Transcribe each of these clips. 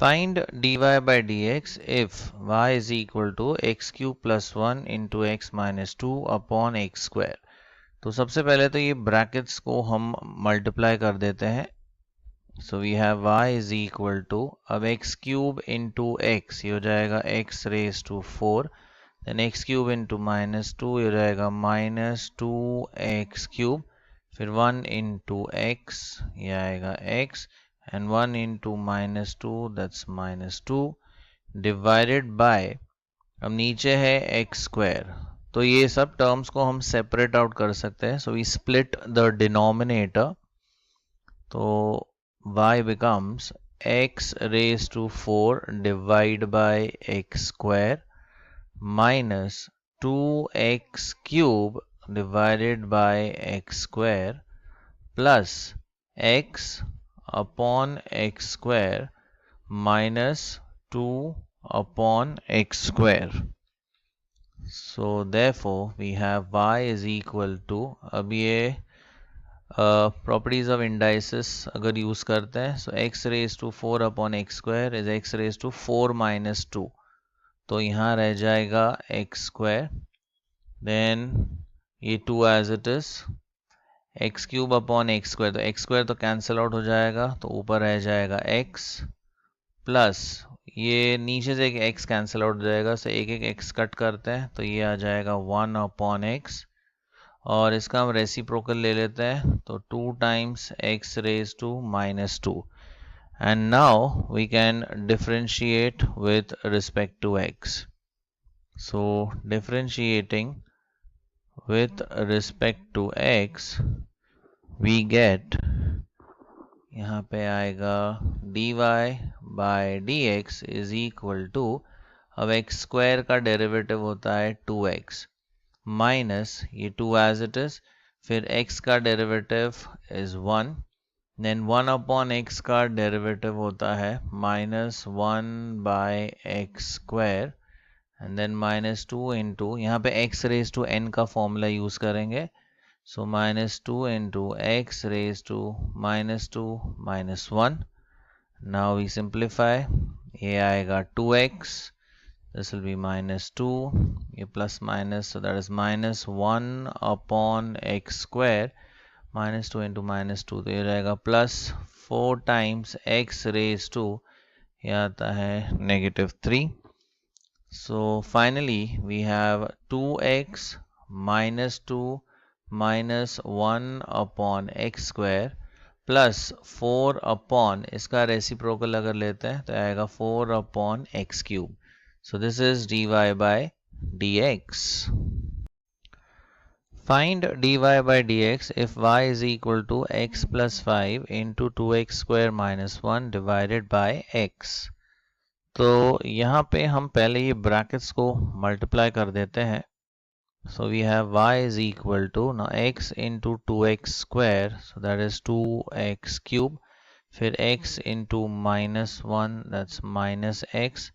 Find dy by dx if y is equal to x cube plus 1 into x minus 2 upon x square। तो सबसे पहले तो ये brackets को हम मल्टीप्लाई कर देते हैं। So we have y is equal to, अब x क्यूब इंटू x ये हो जाएगा x raise to 4, then x cube into minus 2 ये हो जाएगा माइनस 2x क्यूब, फिर 1 इंटू x ये आएगा x, and 1 into minus 2 that's minus 2 divided by, अब नीचे है x square, तो ये सब टर्म्स को हम सेपरेट आउट कर सकते हैं। So we split the denominator, तो y becomes x raised to 4 divided by x square minus 2x cube divided by x square plus x upon x square minus 2 upon x square. So therefore we have y is equal to, अब ये properties of indices अगर use करते हैं, so x raised to 4 upon x square is x raised to 4 minus 2, तो यहाँ रह जाएगा x square, then ये 2 as it is, x cube upon x square, तो एक्स स्क्वायर तो कैंसिल आउट हो जाएगा, तो ऊपर रह जाएगा एक्स प्लस ये नीचे से एक एक्स कैंसिल आउट हो जाएगा, सो एक एक एक्स कट करते हैं, तो ये आ जाएगा 1 अपॉन एक्स, और इसका हम रेसिप्रोकल ले लेते हैं, तो 2 times x raise to minus 2, and now we can differentiate with respect to x. So differentiating with respect to x we get, यहाँ पे आएगा dy by dx is equal to, अब x स्क्वायर का derivative होता है 2x minus ये 2 as it is, फिर x का derivative is 1, then 1 upon x का डेरिवेटिव होता है minus 1 by x square, and then minus 2 into, यहाँ पे x रेज टू n का फॉर्मूला यूज करेंगे, so minus 2 into x raise to minus 2 minus 1, now we simplify, ये आएगा 2x, this will be minus 2, ये plus minus, so that is minus 1 upon x square, minus 2 into minus 2, तो ये रहेगा plus 4 times x raise to, ये आता है negative 3। So finally we have 2x minus 2 minus 1 upon x square plus 4 upon, इसका reciprocal अगर लेते हैं तो आएगा 4 upon x cube. So this is dy by dx. Find dy by dx if y is equal to x plus 5 into 2x square minus 1 divided by x. तो यहाँ पे हम पहले ये ब्रैकेट्स को मल्टीप्लाई कर देते हैं, so we have y is equal to, ना x into 2x square, so that is 2x cube, फिर x into minus 1 that's minus x,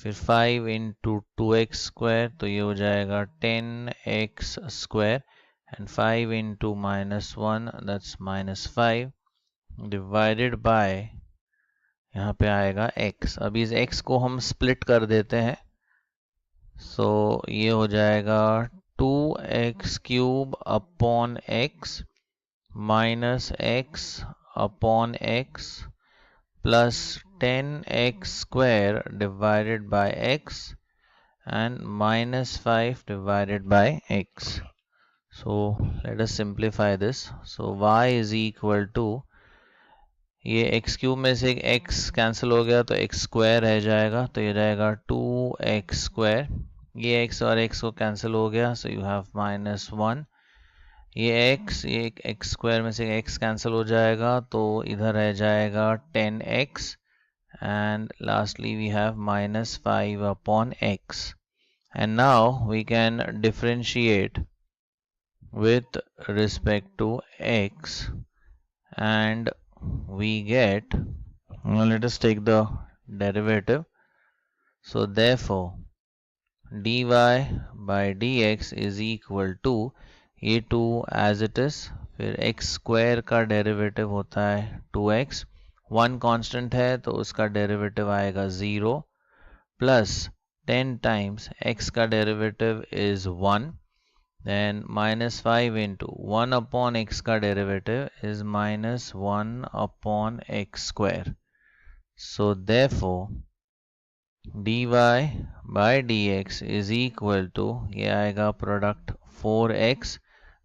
फिर 5 इंटू 2x स्क्वायर, तो ये हो जाएगा 10x square, and 5 into minus 1 that's minus 5 divided bye, यहाँ पे आएगा x। अभी इस x को हम स्प्लिट कर देते हैं, सो ये हो जाएगा 2x cube upon x minus x upon x plus 10x square divided by x and minus 5 divided by x। So let us simplify this, so y is equal to, ये x cube में से एक x cancel हो गया तो x square रह जाएगा, तो ये रहेगा 2x स्क्वायर, ये x और x को कैंसिल हो गया, सो यू हैव माइनस 1, ये x स्क्वायर में से x कैंसिल हो जाएगा, तो इधर रह जाएगा 10x, and lastly we have minus 5 upon x, and now we can differentiate with respect to x, and we get, now let us take the derivative, so therefore dy by dx is equal to, ये 2 as it is, फिर x square का derivative होता है 2x, 1 constant है तो उसका derivative आएगा 0 plus 10 times x का derivative is 1 then minus 5 into 1 upon x का derivative is minus 1 upon x square. So therefore dy by dx is equal to ये आएगा product 4x,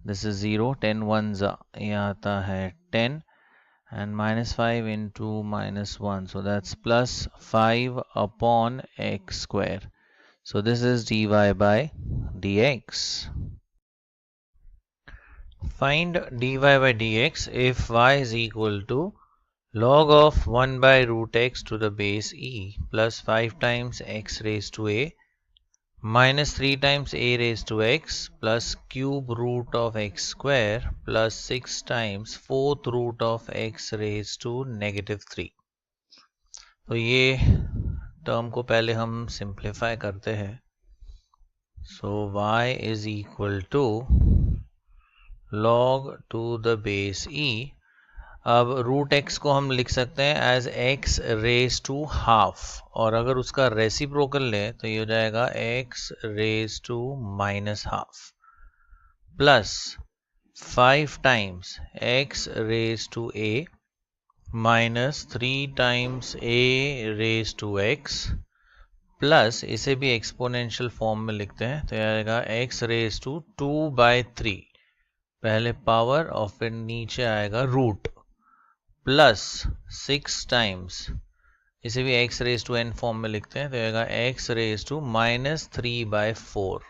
this is 0, 10 ones ये आता है 10 and minus 5 into minus 1, so that's plus 5 upon x square. So this is dy by dx. Find dy by dx if y is equal to log of 1 by root x to the base e plus 5 times x raised to a minus 3 times a raised to x plus cube root of x square plus 6 times fourth root of x raised to negative 3. तो ये term को पहले हम simplify करते हैं. So y is equal to log to the base e. अब root x को हम लिख सकते हैं as x raise to half, और अगर उसका रेसिप्रोकल लें तो ये हो जाएगा x raise to minus half plus 5 times x raise to a minus 3 times a raise to x plus इसे भी एक्सपोनेंशियल फॉर्म में लिखते हैं तो ये आएगा एक्स रेज टू 2/3 पहले पावर और फिर नीचे आएगा रूट प्लस 6 टाइम्स इसे भी x raise to n form में लिखते हैं तो आएगा x रेज टू माइनस 3/4.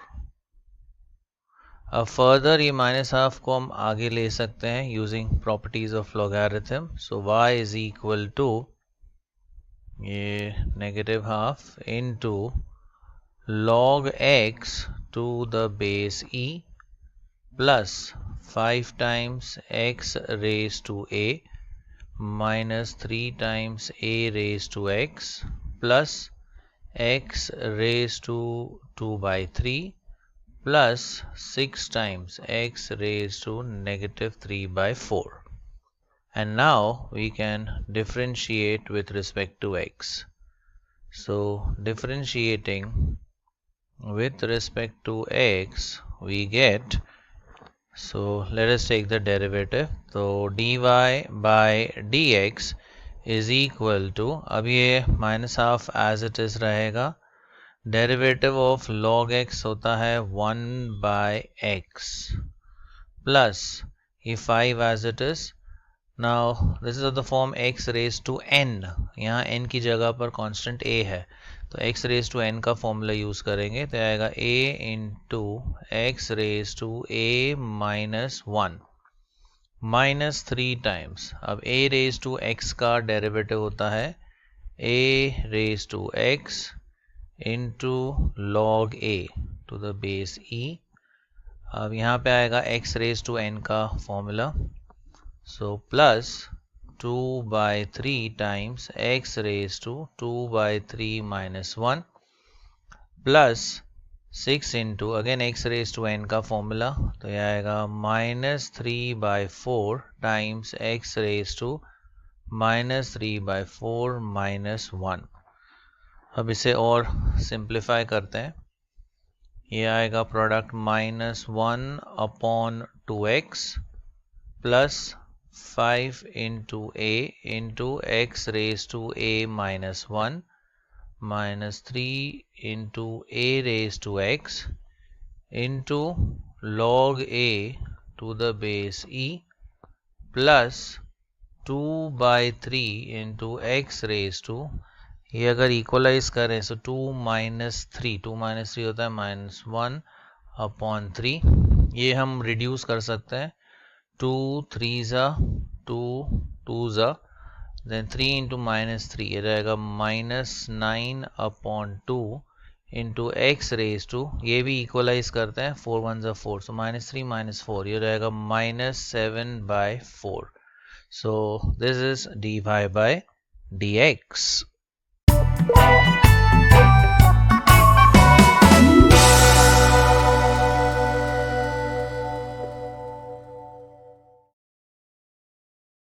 अब फर्दर ये माइनस हाफ को हम आगे ले सकते हैं using properties of logarithm. So y is equal to ये negative half into log x to the base e plus 5 times x raise to a minus 3 times a raised to x plus x raised to 2/3 plus 6 times x raised to negative 3/4. And now we can differentiate with respect to x. So differentiating with respect to x we get, so let us take the derivative. So dy by dx is equal to, अब ये minus half as it is रहेगा, derivative of log x होता है 1/x plus ये 5 as it is. Now this is of the form x raise to n, यहाँ n की जगह पर कांस्टेंट a है तो x रेज टू n का फॉर्मूला यूज करेंगे तो आएगा a into x raise to a minus 1 minus 3 times, अब a रेज टू x का डेरिवेटिव होता है a raise to x into log a to the base e. अब यहाँ पे आएगा x रेज टू n का formula, so plus 2/3 times x raised to 2/3 minus 1 plus 6 into again x raised to n का formula तो यह आएगा minus 3/4 times x raised to minus 3/4 minus 1. अब इसे और सिंप्लीफाई करते हैं, ये आएगा product minus 1 upon 2x plus 5 into a into x raised to a minus 1 minus 3 into a raised to x into log a to the base e plus 2/3 into x raised to, ये अगर equalise करें सो 2 minus 3 होता है -1 upon 3. ये हम reduce कर सकते हैं, 2 3s 2 2s, then 3 into -3 ये रहेगा -9 upon 2 into x raised to, ये भी इक्वलाइज करते हैं, 4 1s 4, so -3 -4 ये रहेगा -7/4. So this is dy by dx.